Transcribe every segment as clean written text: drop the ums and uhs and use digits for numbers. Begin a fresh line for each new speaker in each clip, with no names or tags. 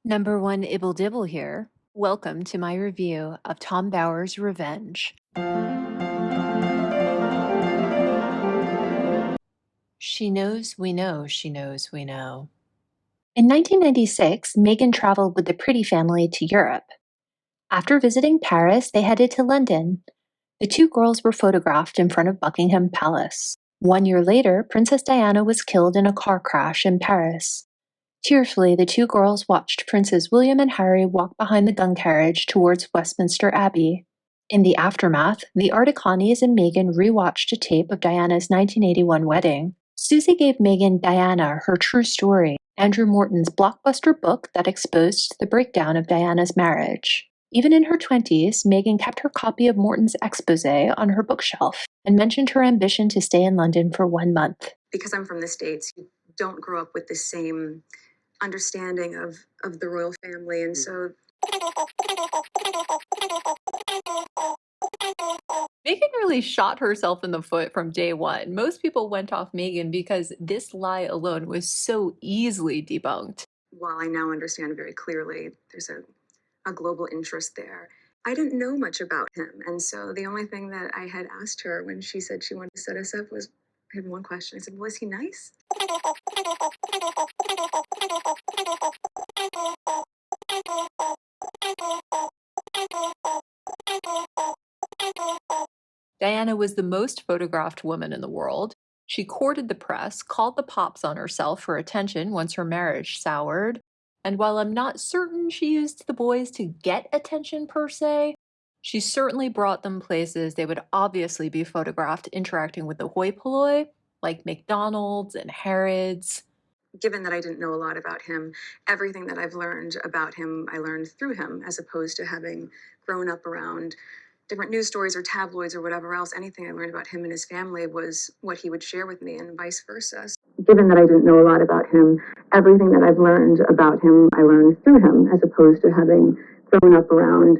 Number one Ibble Dibble here. Welcome to my review of Tom Bower's Revenge. She knows we know she knows we know. In 1996, Meghan traveled with the Pretty family to Europe. After visiting Paris, they headed to London. The two girls were photographed in front of Buckingham Palace. 1 year later, Princess Diana was killed in a car crash in Paris. Tearfully, the two girls watched Princes William and Harry walk behind the gun carriage towards Westminster Abbey. In the aftermath, the Articanis and Meghan rewatched a tape of Diana's 1981 wedding. Susie gave Meghan Diana, her true story, Andrew Morton's blockbuster book that exposed the breakdown of Diana's marriage. Even in her 20s, Meghan kept her copy of Morton's expose on her bookshelf and mentioned her ambition to stay in London for 1 month.
Because I'm from the States, you don't grow up with the same understanding of the royal family, and so
Meghan really shot herself in the foot from day one. Most people went off Meghan because this lie alone was so easily debunked.
while I now understand very clearly there's a global interest there, I didn't know much about him, and so the only thing that I had asked her when she said she wanted to set us up was, I had one question. I said, well, is he nice?
Diana was the most photographed woman in the world. She courted the press, called the pops on herself for attention once her marriage soured, and while I'm not certain she used the boys to get attention per se, she certainly brought them places they would obviously be photographed interacting with the hoi polloi, like McDonald's and Harrods.
Given that I didn't know a lot about him, everything that I've learned about him, I learned through him, as opposed to having grown up around different news stories or tabloids or whatever else. Anything I learned about him and his family was what he would share with me, and vice versa. Given that I didn't know a lot about him, everything that I've learned about him, I learned through him, as opposed to having grown up around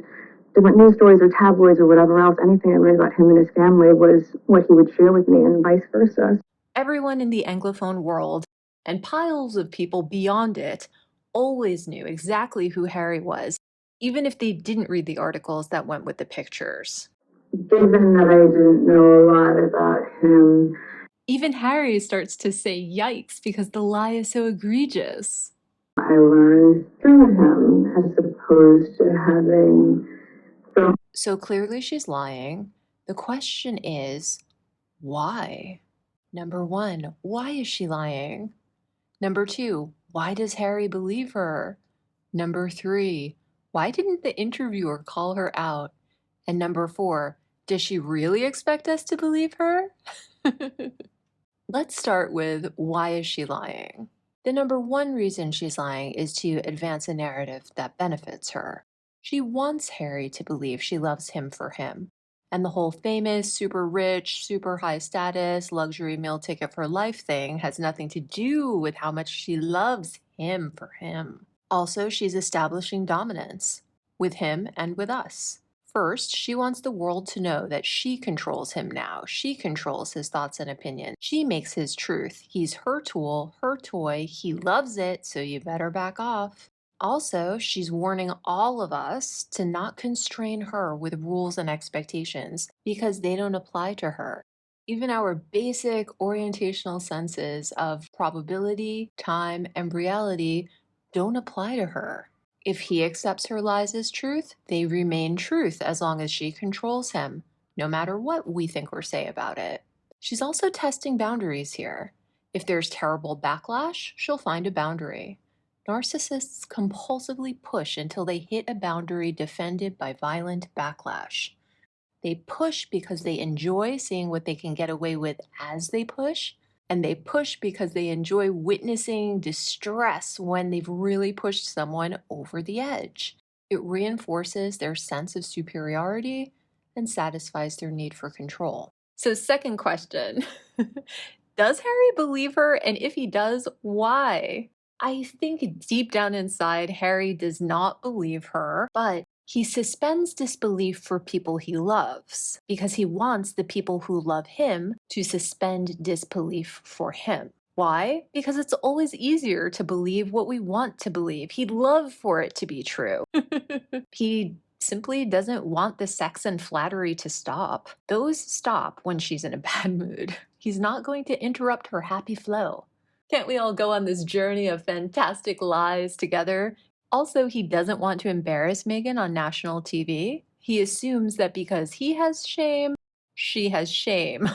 different news stories or tabloids or whatever else. Anything I learned about him and his family was what he would share with me, and vice versa.
Everyone in the Anglophone world, and piles of people beyond it, always knew exactly who Harry was, even if they didn't read the articles that went with the pictures.
Given that I didn't know a lot about him,
Even Harry starts to say yikes because the lie is so egregious.
I learned through him, as opposed to having.
So clearly she's lying. The question is, why? Number one, why is she lying? Number two, why does Harry believe her? Number three, why didn't the interviewer call her out? And number four, does she really expect us to believe her? Let's start with why is she lying? The number one reason she's lying is to advance a narrative that benefits her. She wants Harry to believe she loves him for him. And the whole famous, super rich, super high status, luxury meal ticket for life thing has nothing to do with how much she loves him for him. Also, she's establishing dominance with him and with us. First, she wants the world to know that she controls him now. She controls his thoughts and opinions. She makes his truth. He's her tool, her toy. He loves it, so you better back off. Also, she's warning all of us to not constrain her with rules and expectations because they don't apply to her. Even our basic orientational senses of probability, time, and reality don't apply to her. If he accepts her lies as truth, they remain truth as long as she controls him, no matter what we think or say about it. She's also testing boundaries here. If there's terrible backlash, she'll find a boundary. Narcissists compulsively push until they hit a boundary defended by violent backlash. They push because they enjoy seeing what they can get away with as they push, and they push because they enjoy witnessing distress when they've really pushed someone over the edge. It reinforces their sense of superiority and satisfies their need for control. So, second question, does Harry believe her? And if he does, why? I think deep down inside, Harry does not believe her, but he suspends disbelief for people he loves because he wants the people who love him to suspend disbelief for him. Why? Because it's always easier to believe what we want to believe. He'd love for it to be true. He simply doesn't want the sex and flattery to stop. Those stop when she's in a bad mood. He's not going to interrupt her happy flow. Can't we all go on this journey of fantastic lies together? Also, he doesn't want to embarrass Meghan on national TV. He assumes that because he has shame, she has shame.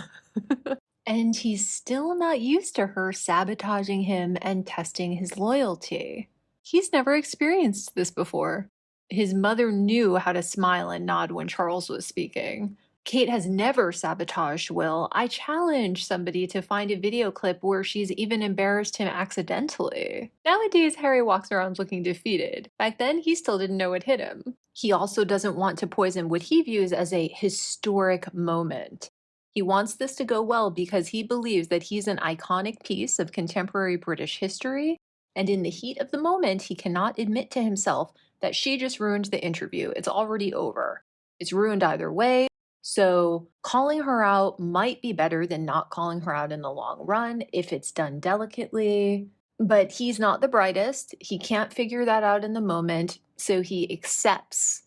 And he's still not used to her sabotaging him and testing his loyalty. He's never experienced this before. His mother knew how to smile and nod when Charles was speaking. Kate has never sabotaged Will. I challenge somebody to find a video clip where she's even embarrassed him accidentally. Nowadays, Harry walks around looking defeated. Back then, he still didn't know what hit him. He also doesn't want to poison what he views as a historic moment. He wants this to go well because he believes that he's an iconic piece of contemporary British history, and in the heat of the moment, he cannot admit to himself that she just ruined the interview. It's already over. It's ruined either way, so calling her out might be better than not calling her out in the long run if it's done delicately. But he's not the brightest. He can't figure that out in the moment, so he accepts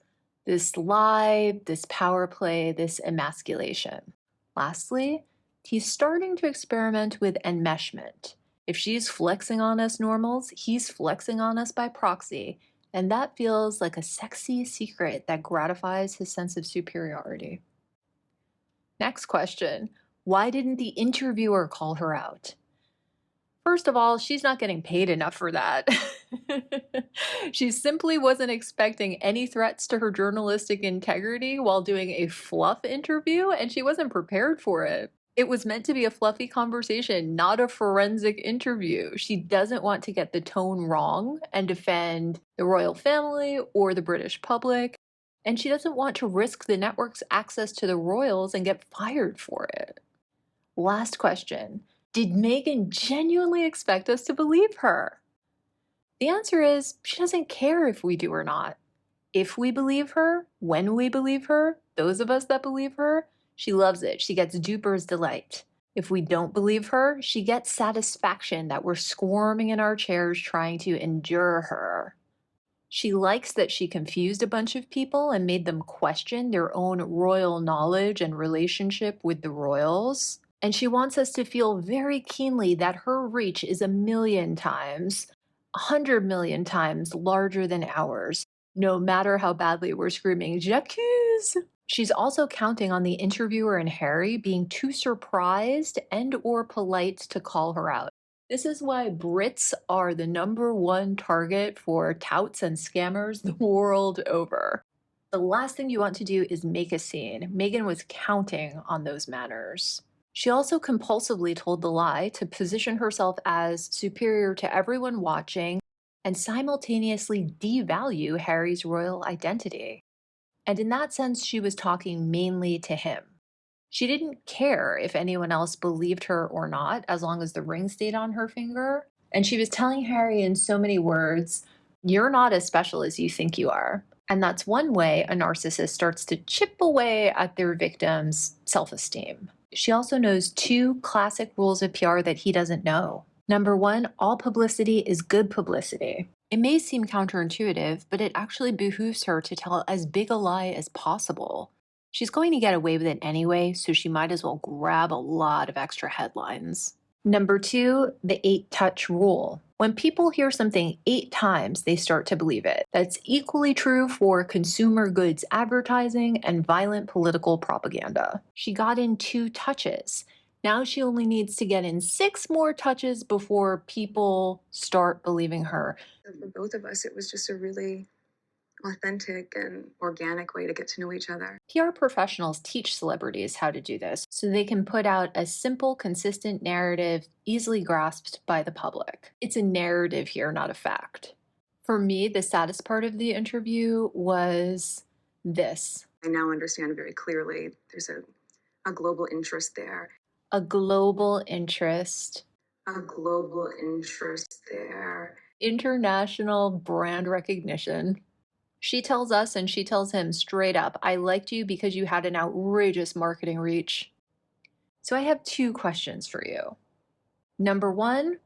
this lie, this power play, this emasculation. Lastly, he's starting to experiment with enmeshment. If she's flexing on us normals, he's flexing on us by proxy, and that feels like a sexy secret that gratifies his sense of superiority. Next question. Why didn't the interviewer call her out? First of all, she's not getting paid enough for that. She simply wasn't expecting any threats to her journalistic integrity while doing a fluff interview, and she wasn't prepared for it. It was meant to be a fluffy conversation, not a forensic interview. She doesn't want to get the tone wrong and defend the royal family or the British public, and she doesn't want to risk the network's access to the royals and get fired for it. Last question. Did Meghan genuinely expect us to believe her? The answer is she doesn't care if we do or not. If we believe her, when we believe her, those of us that believe her, she loves it. She gets duper's delight. If we don't believe her, she gets satisfaction that we're squirming in our chairs trying to endure her. She likes that she confused a bunch of people and made them question their own royal knowledge and relationship with the royals. And she wants us to feel very keenly that her reach is 1,000,000 times, 100,000,000 times larger than ours, no matter how badly we're screaming, J'accuse! She's also counting on the interviewer and Harry being too surprised and or polite to call her out. This is why Brits are the #1 target for touts and scammers the world over. The last thing you want to do is make a scene. Meghan was counting on those manners. She also compulsively told the lie to position herself as superior to everyone watching and simultaneously devalue Harry's royal identity. And in that sense, she was talking mainly to him. She didn't care if anyone else believed her or not, as long as the ring stayed on her finger. And she was telling Harry in so many words, you're not as special as you think you are. And that's one way a narcissist starts to chip away at their victim's self-esteem. She also knows 2 classic rules of PR that he doesn't know. Number 1, all publicity is good publicity. It may seem counterintuitive, but it actually behooves her to tell as big a lie as possible. She's going to get away with it anyway, so she might as well grab a lot of extra headlines. Number 2, the 8-touch rule. When people hear something 8 times, they start to believe it. That's equally true for consumer goods advertising and violent political propaganda. She got in 2 touches. Now she only needs to get in 6 more touches before people start believing her.
For both of us, it was just a really authentic and organic way to get to know each other.
PR professionals teach celebrities how to do this so they can put out a simple, consistent narrative easily grasped by the public. It's a narrative here, not a fact. For me, the saddest part of the interview was this.
I now understand very clearly there's a global interest there.
A global interest.
A global interest there.
International brand recognition. She tells us and she tells him straight up, I liked you because you had an outrageous marketing reach. So I have 2 questions for you. Number one,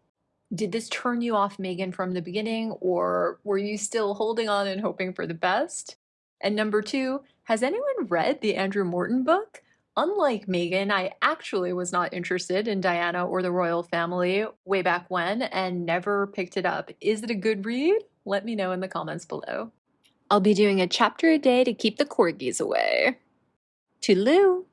did this turn you off Meghan from the beginning, or were you still holding on and hoping for the best? And number two, has anyone read the Andrew Morton book? Unlike Meghan, I actually was not interested in Diana or the royal family way back when and never picked it up. Is it a good read? Let me know in the comments below. I'll be doing a chapter a day to keep the corgis away. Toodaloo!